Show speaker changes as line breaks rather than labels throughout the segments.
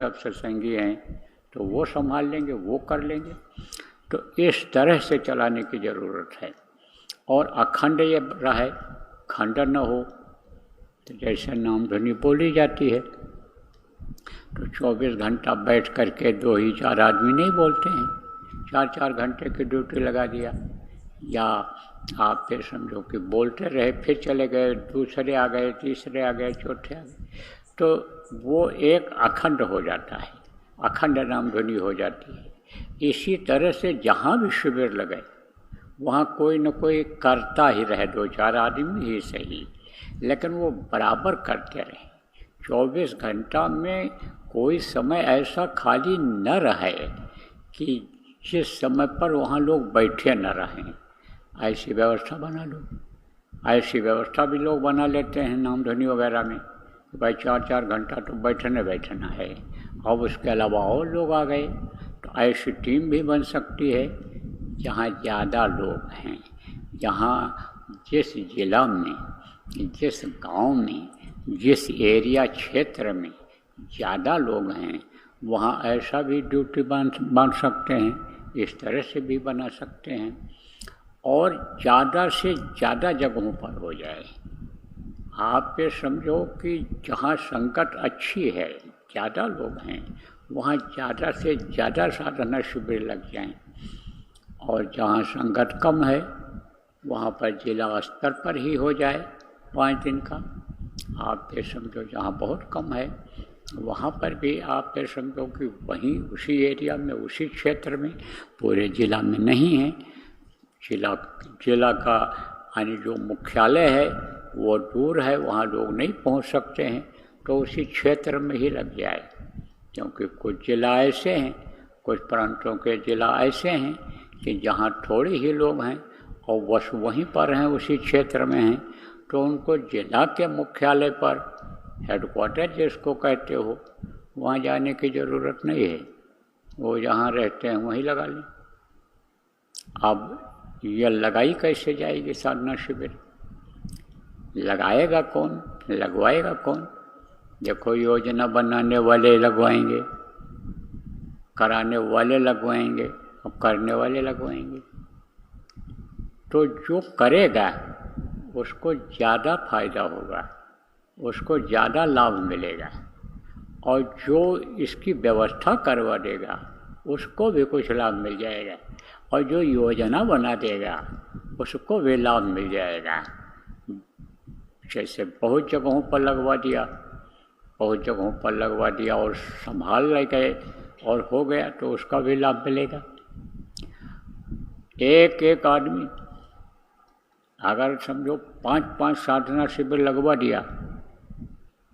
सब सत्संगी हैं तो वो संभाल लेंगे, वो कर लेंगे। तो इस तरह से चलाने की ज़रूरत है। और अखंड ये रहे, खंडन न हो। तो जैसे नाम ध्वनि बोली जाती है तो 24 घंटा बैठ करके 2 ही 4 आदमी नहीं बोलते हैं, 4-4 घंटे की ड्यूटी लगा दिया। या आप फिर समझो कि बोलते रहे, फिर चले गए, दूसरे आ गए, तीसरे आ गए, चौथे आ गए, तो वो एक अखंड हो जाता है, अखंड नाम ध्वनि हो जाती है। इसी तरह से जहाँ भी शिविर लगे वहाँ कोई न कोई करता ही रहे, 2-4 आदमी ही सही, लेकिन वो बराबर करते रहे। 24 घंटा में कोई समय ऐसा खाली न रहे कि जिस समय पर वहाँ लोग बैठे न रहें। ऐसी व्यवस्था बना लो। ऐसी व्यवस्था भी लोग बना लेते हैं नाम ध्वनि वगैरह में, भाई 4-4 घंटा तो बैठना है। अब उसके अलावा और लोग आ गए तो ऐसी टीम भी बन सकती है जहाँ ज़्यादा लोग हैं, जहाँ जिस जिला में, जिस गांव में, जिस एरिया क्षेत्र में ज़्यादा लोग हैं वहाँ ऐसा भी ड्यूटी बांध सकते हैं, इस तरह से भी बना सकते हैं। और ज़्यादा से ज़्यादा जगहों पर हो जाए। आप ये समझो कि जहाँ संगत अच्छी है, ज़्यादा लोग हैं, वहाँ ज़्यादा से ज़्यादा साधना शिविर लग जाएं। और जहाँ संगत कम है वहाँ पर जिला स्तर पर ही हो जाए 5 दिन का। आप ये समझो जहाँ बहुत कम है वहाँ पर भी आप ये समझो कि वहीं उसी एरिया में, उसी क्षेत्र में, पूरे जिला में नहीं है, जिला का यानी जो मुख्यालय है वो दूर है, वहाँ लोग नहीं पहुँच सकते हैं, तो उसी क्षेत्र में ही लग जाए। क्योंकि कुछ जिला ऐसे हैं, कुछ प्रांतों के जिला ऐसे हैं कि जहाँ थोड़े ही लोग हैं और बस वहीं पर हैं, उसी क्षेत्र में हैं, तो उनको जिला के मुख्यालय पर, हेडक्वार्टर जिसको कहते हो, वहाँ जाने की ज़रूरत नहीं है, वो जहाँ रहते हैं वहीं लगा लें। अब यह लगाई कैसे जाएगी साधना शिविर? लगाएगा कौन, लगवाएगा कौन? देखो, योजना बनाने वाले लगवाएंगे, कराने वाले लगवाएंगे और करने वाले लगवाएंगे। तो जो करेगा उसको ज़्यादा फायदा होगा, उसको ज़्यादा लाभ मिलेगा, और जो इसकी व्यवस्था करवा देगा उसको भी कुछ लाभ मिल जाएगा, और जो योजना बना देगा उसको भी लाभ मिल जाएगा। जैसे बहुत जगहों पर लगवा दिया, बहुत जगहों पर लगवा दिया और संभाल ले गए और हो गया, तो उसका भी लाभ मिलेगा। एक एक आदमी अगर समझो 5-5 साधना शिविर लगवा दिया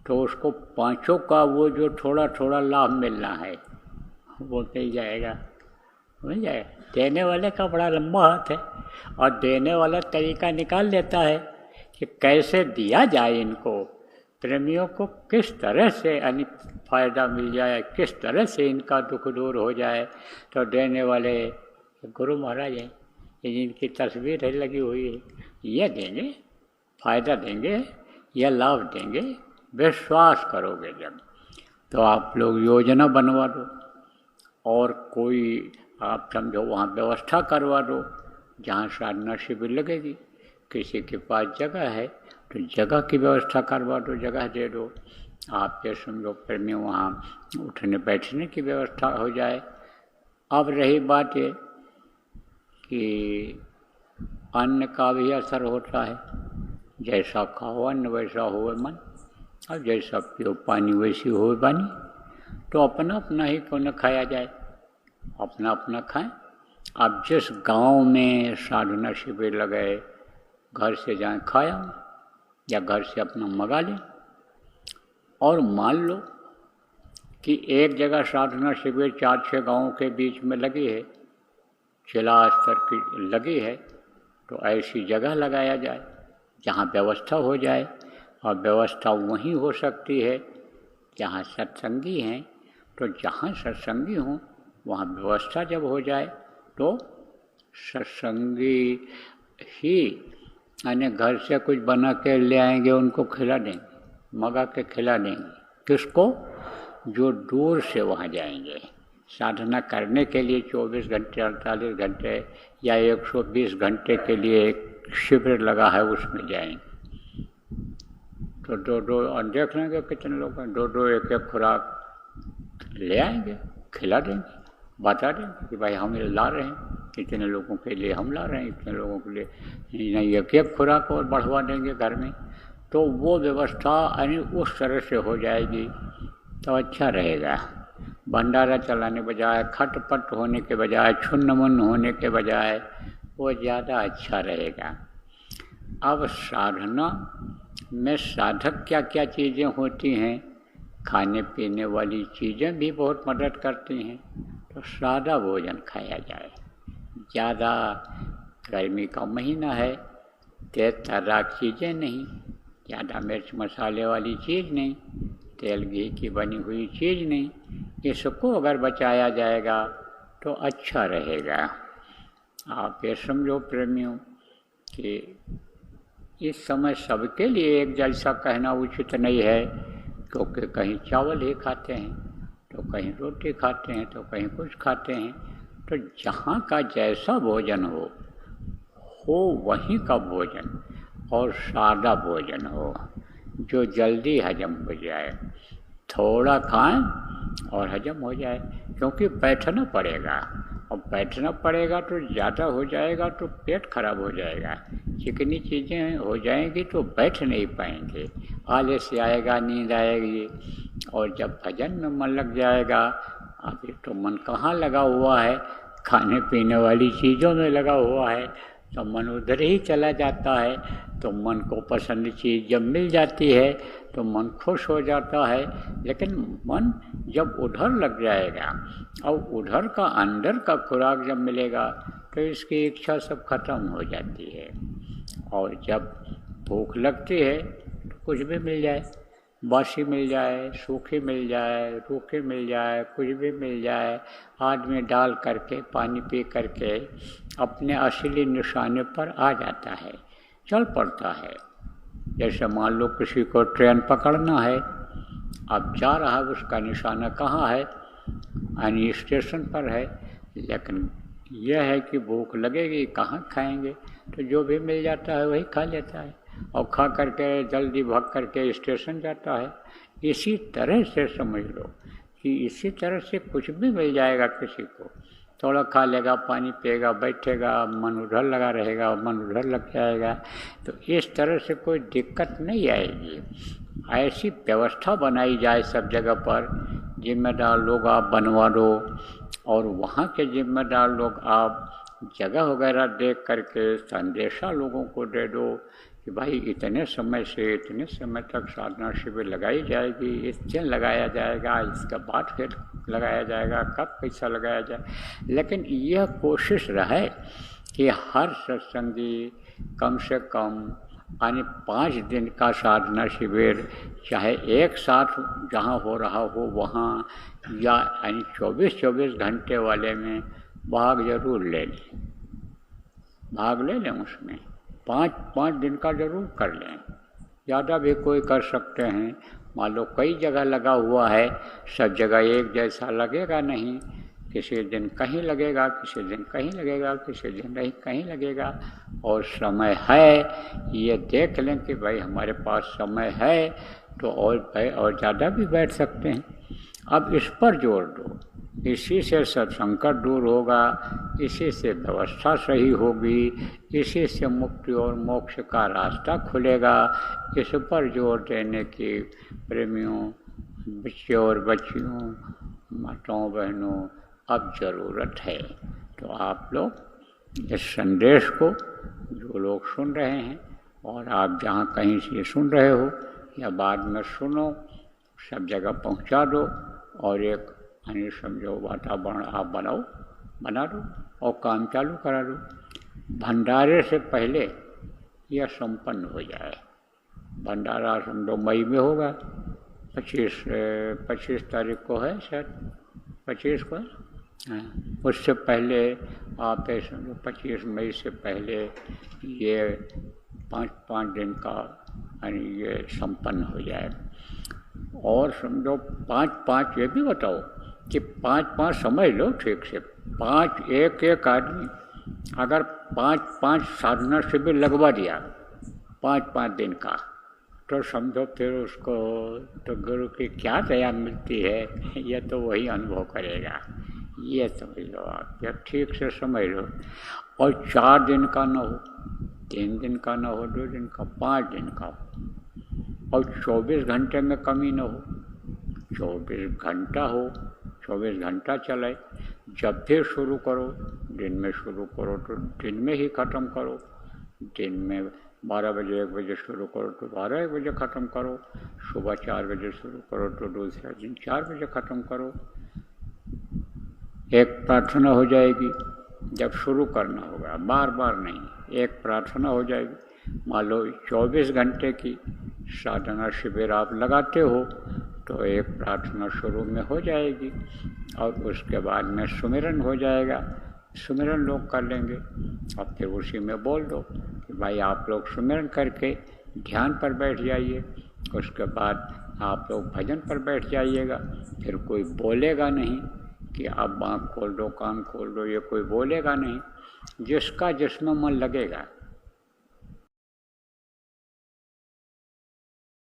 तो उसको पांचों का वो जो थोड़ा थोड़ा लाभ मिलना है वो मिल जाएगा, मिल जाएगा। देने वाले का बड़ा लंबा हाथ है और देने वाला तरीका निकाल लेता है कि कैसे दिया जाए, इनको प्रेमियों को किस तरह से फ़ायदा मिल जाए, किस तरह से इनका दुख दूर हो जाए। तो देने वाले गुरु महाराज हैं, जिनकी तस्वीर है लगी हुई है, ये देंगे, फ़ायदा देंगे, यह लाभ देंगे। विश्वास करोगे जब तो आप लोग योजना बनवा दो और कोई आप समझो वहाँ व्यवस्था करवा दो जहाँ साधना शिविर लगेगी। किसी के पास जगह है तो जगह की व्यवस्था करवा दो, जगह दे दो। आप ये समझो प्रेमी वहाँ उठने बैठने की व्यवस्था हो जाए। अब रही बात ये कि अन्न का भी असर होता है, जैसा खाओ अन्न वैसा होवे मन, और जैसा पियो पानी वैसी होवे पानी। तो अपना अपना ही क्यों न खाया जाए, अपना अपना खाएं। अब जिस गांव में साधना शिविर लगे, घर से जाएं खाया या घर से अपना मंगा लें। और मान लो कि एक जगह साधना शिविर 4-6 गाँवों के बीच में लगी है, जिला स्तर की लगी है, तो ऐसी जगह लगाया जाए जहाँ व्यवस्था हो जाए। और व्यवस्था वहीं हो सकती है जहाँ सत्संगी हैं, तो जहाँ सत्संगी हों वहाँ व्यवस्था जब हो जाए तो सत्संगी ही यानी घर से कुछ बना के ले आएंगे, उनको खिला देंगे, मंगा के खिला देंगे। किसको? जो दूर से वहाँ जाएंगे। साधना करने के लिए 24 घंटे 48 घंटे या 120 घंटे के लिए एक शिविर लगा है, उसमें जाएंगे। तो दो और देख लेंगे कितने लोग हैं, दो एक खुराक ले आएंगे, खिला देंगे, बता देंगे कि भाई हम ला रहे हैं, इतने लोगों के लिए हम ला रहे हैं, इतने लोगों के लिए नहीं, एक खुराक और बढ़वा देंगे घर में। तो वो व्यवस्था यानी उस तरह से हो जाएगी तो अच्छा रहेगा। भंडारा चलाने बजाय, खटपट होने के बजाय, छुन्नमुन्न होने के बजाय वो ज़्यादा अच्छा रहेगा। अब साधना में साधक क्या क्या चीज़ें होती हैं, खाने पीने वाली चीज़ें भी बहुत मदद करती हैं। तो सादा भोजन खाया जाए, ज़्यादा गर्मी का महीना है, तेज तर्राक चीज़ें नहीं, ज़्यादा मिर्च मसाले वाली चीज़ नहीं, तेल घी की बनी हुई चीज़ नहीं, इसको अगर बचाया जाएगा तो अच्छा रहेगा। आप ये समझो प्रेमियों कि इस समय सबके लिए एक जैसा कहना उचित नहीं है, क्योंकि कहीं चावल ही खाते हैं, तो कहीं रोटी खाते हैं, तो कहीं कुछ खाते हैं। तो जहाँ का जैसा भोजन हो वहीं का भोजन और सादा भोजन हो, जो जल्दी हजम हो जाए। थोड़ा खाएं और हजम हो जाए, क्योंकि बैठना पड़ेगा, और बैठना पड़ेगा तो ज़्यादा हो जाएगा तो पेट खराब हो जाएगा, चिकनी चीज़ें हो जाएंगी तो बैठ नहीं पाएंगे, आलस आएगा, नींद आएगी, और जब भजन में मन लग जाएगा, अभी तो मन कहाँ लगा हुआ है, खाने पीने वाली चीज़ों में लगा हुआ है, तो मन उधर ही चला जाता है। तो मन को पसंद चीज़ जब मिल जाती है तो मन खुश हो जाता है, लेकिन मन जब उधर लग जाएगा और उधर का अंदर का खुराक जब मिलेगा तो इसकी इच्छा सब खत्म हो जाती है। और जब भूख लगती है तो कुछ भी मिल जाए, बासी मिल जाए, सूखी मिल जाए, रूखी मिल जाए, कुछ भी मिल जाए, आदमी डाल करके पानी पी करके अपने असली निशाने पर आ जाता है, चल पड़ता है। जैसे मान लो किसी को ट्रेन पकड़ना है, अब जा रहा है, उसका निशाना कहाँ है, यानी स्टेशन पर है, लेकिन यह है कि भूख लगेगी, कहाँ खाएंगे, तो जो भी मिल जाता है वही खा लेता है और खा करके जल्दी भाग करके स्टेशन जाता है। इसी तरह से समझ लो कि इसी तरह से कुछ भी मिल जाएगा, किसी को थोड़ा खा लेगा, पानी पिएगा, बैठेगा, मन उधर लगा रहेगा, मन उधर लग जाएगा, तो इस तरह से कोई दिक्कत नहीं आएगी। ऐसी व्यवस्था बनाई जाए सब जगह पर, जिम्मेदार लोग आप बनवा दो, और वहाँ के जिम्मेदार लोग आप जगह वगैरह देख करके संदेशा लोगों को दे दो कि भाई इतने समय से इतने समय तक साधना शिविर लगाई जाएगी, इस दिन लगाया जाएगा, इसके बाद फिर लगाया जाएगा, कब पैसा लगाया जाए। लेकिन यह कोशिश रहे कि हर सत्संगी कम से कम यानी 5 दिन का साधना शिविर, चाहे एक साथ जहाँ हो रहा हो वहाँ, या यानी 24 घंटे वाले में भाग जरूर ले लें, भाग ले लें, उसमें 5 दिन का जरूर कर लें। ज़्यादा भी कोई कर सकते हैं, मान लो कई जगह लगा हुआ है, सब जगह एक जैसा लगेगा नहीं, किसी दिन कहीं लगेगा, किसी दिन कहीं लगेगा, किसी दिन नहीं कहीं लगेगा। और समय है, ये देख लें कि भाई हमारे पास समय है तो और ज़्यादा भी बैठ सकते हैं। अब इस पर जोर दो, इसी से सब संकट दूर होगा, इसी से व्यवस्था सही होगी, इसी से मुक्ति और मोक्ष का रास्ता खुलेगा। इस पर जोर देने की प्रेमियों, बच्चों और बच्चियों, माताओं बहनों अब ज़रूरत है। तो आप लोग इस संदेश को, जो लोग सुन रहे हैं और आप जहाँ कहीं से सुन रहे हो या बाद में सुनो, सब जगह पहुँचा दो और एक यानी समझो वातावरण आप बना दो और काम चालू करा दो। भंडारे से पहले यह संपन्न हो जाए। भंडारा समझो मई में होगा, 25 तारीख को है शायद, 25 को, हाँ, उससे पहले आप समझो 25 मई से पहले ये 5 दिन का यानी ये संपन्न हो जाए। और समझो 5-5, ये भी बताओ कि 5-5 समझ लो ठीक से, 5 एक आदमी अगर 5-5 साधना शिविर लगवा दिया 5-5 दिन का, तो समझो फिर उसको तो गुरु की क्या दया मिलती है, ये तो वही अनुभव करेगा। ये समझ लो आप, या ठीक से समझ लो। और 4 दिन का न हो, 3 दिन का न हो, 2 दिन का, 5 दिन का हो, और 24 घंटे में कमी न हो, 24 घंटा हो, 24 घंटा चले। जब फिर शुरू करो, दिन में शुरू करो तो दिन में ही ख़त्म करो, दिन में 12 बजे 1 बजे शुरू करो तो 12-1 बजे ख़त्म करो, सुबह 4 बजे शुरू करो तो दूसरा दिन 4 बजे ख़त्म करो। एक प्रार्थना हो जाएगी जब शुरू करना होगा, बार बार नहीं, एक प्रार्थना हो जाएगी। मान लो 24 घंटे की साधना शिविर आप लगाते हो तो एक प्रार्थना शुरू में हो जाएगी और उसके बाद में सुमिरन हो जाएगा, सुमिरन लोग कर लेंगे और फिर उसी में बोल दो कि भाई आप लोग सुमिरन करके ध्यान पर बैठ जाइए, उसके बाद आप लोग भजन पर बैठ जाइएगा। फिर कोई बोलेगा नहीं कि आप आँख खोल दो, कान खोल दो, ये कोई बोलेगा नहीं। जिसका जिसमें मन लगेगा